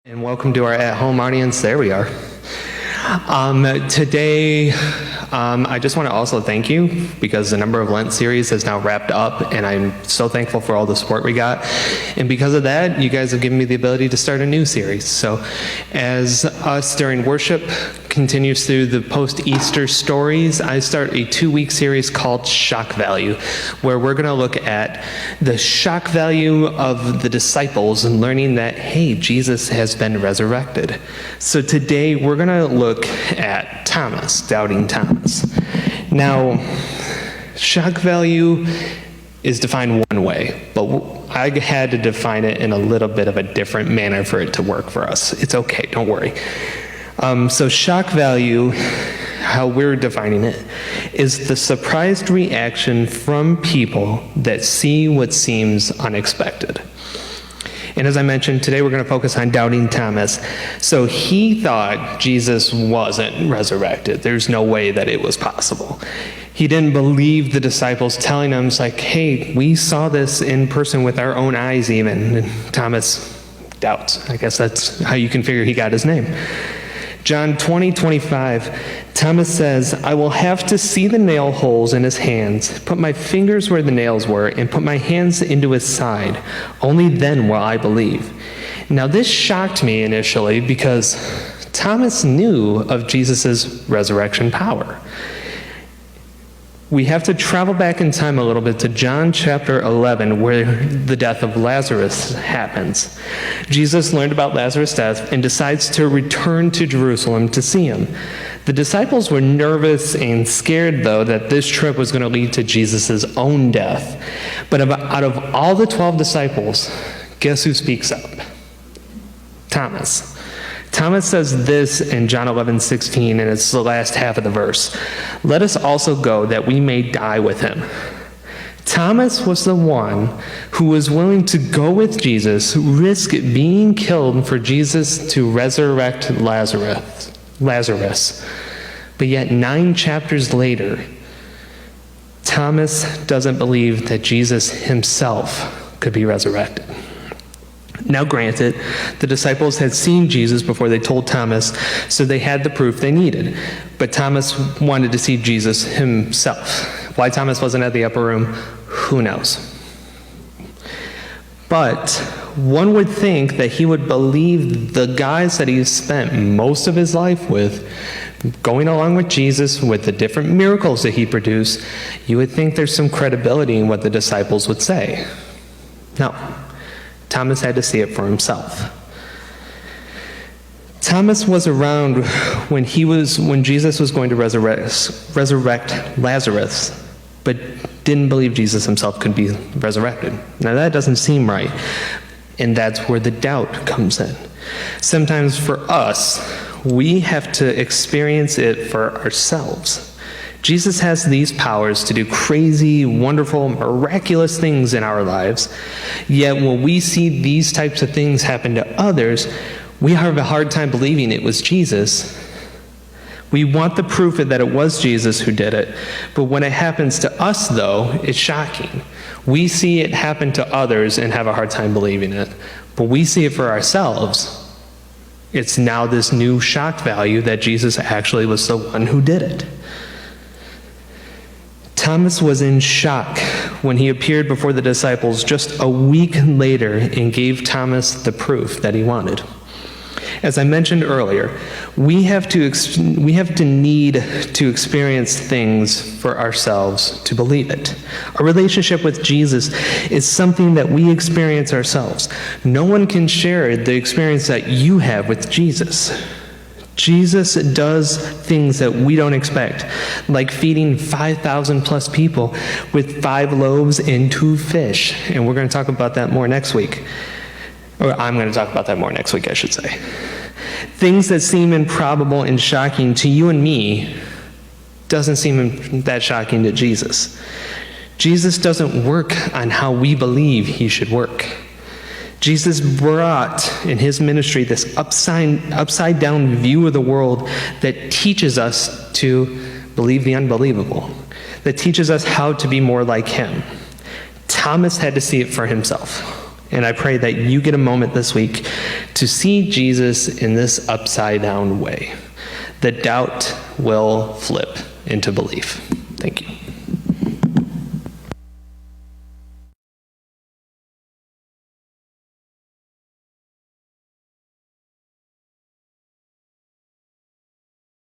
And welcome to our at-home audience. There we are. Today, I just want to also thank you because the Number of Lent series has now wrapped up, and I'm so thankful for all the support we got. And because of that, you guys have given me the ability to start a new series. So as us during worship continues through the post-Easter stories, I start a 2-week series called Shock Value, where we're going to look at the shock value of the disciples and learning that, hey, Jesus has been resurrected. So today we're going to look at Thomas, doubting Thomas. Now, shock value is defined one way, but I had to define it in a little bit of a different manner for it to work for us. It's okay, don't worry. So shock value, how we're defining it, is the surprised reaction from people that see what seems unexpected. And as I mentioned, today we're going to focus on doubting Thomas. So he thought Jesus wasn't resurrected. There's no way that it was possible. He didn't believe the disciples telling him, it's like, hey, we saw this in person with our own eyes even. And Thomas doubts. I guess that's how you can figure he got his name. John 20:25, Thomas says, I will have to see the nail holes in his hands, put my fingers where the nails were, and put my hands into his side. Only then will I believe. Now this shocked me initially because Thomas knew of Jesus' resurrection power. We have to travel back in time a little bit to John chapter 11, where the death of Lazarus happens. Jesus learned about Lazarus' death and decides to return to Jerusalem to see him. The disciples were nervous and scared, though, that this trip was going to lead to Jesus' own death. But out of all the 12 disciples, guess who speaks up? Thomas. Thomas says this in John 11:16, and it's the last half of the verse. Let us also go that we may die with him. Thomas was the one who was willing to go with Jesus, risk being killed for Jesus to resurrect Lazarus. But yet 9 chapters later, Thomas doesn't believe that Jesus himself could be resurrected. Now granted, the disciples had seen Jesus before they told Thomas, so they had the proof they needed. But Thomas wanted to see Jesus himself. Why Thomas wasn't at the upper room, who knows? But one would think that he would believe the guys that he spent most of his life with, going along with Jesus, with the different miracles that he produced. You would think there's some credibility in what the disciples would say. No. Thomas had to see it for himself. Thomas was around when Jesus was going to resurrect Lazarus, but didn't believe Jesus himself could be resurrected. Now that doesn't seem right, and that's where the doubt comes in. Sometimes for us, we have to experience it for ourselves. Jesus has these powers to do crazy, wonderful, miraculous things in our lives. Yet when we see these types of things happen to others, we have a hard time believing it was Jesus. We want the proof that it was Jesus who did it. But when it happens to us, though, it's shocking. We see it happen to others and have a hard time believing it. But we see it for ourselves. It's now this new shock value that Jesus actually was the one who did it. Thomas was in shock when he appeared before the disciples just a week later and gave Thomas the proof that he wanted. As I mentioned earlier, we have to need to experience things for ourselves to believe it. Our relationship with Jesus is something that we experience ourselves. No one can share the experience that you have with Jesus. Jesus does things that we don't expect, like feeding 5,000 plus people with 5 loaves and 2 fish. And we're going to talk about that more next week. Or I'm going to talk about that more next week, I should say. Things that seem improbable and shocking to you and me doesn't seem that shocking to Jesus. Jesus doesn't work on how we believe he should work. Jesus brought in his ministry this upside down view of the world that teaches us to believe the unbelievable, that teaches us how to be more like him. Thomas had to see it for himself. And I pray that you get a moment this week to see Jesus in this upside down way. The doubt will flip into belief. Thank you.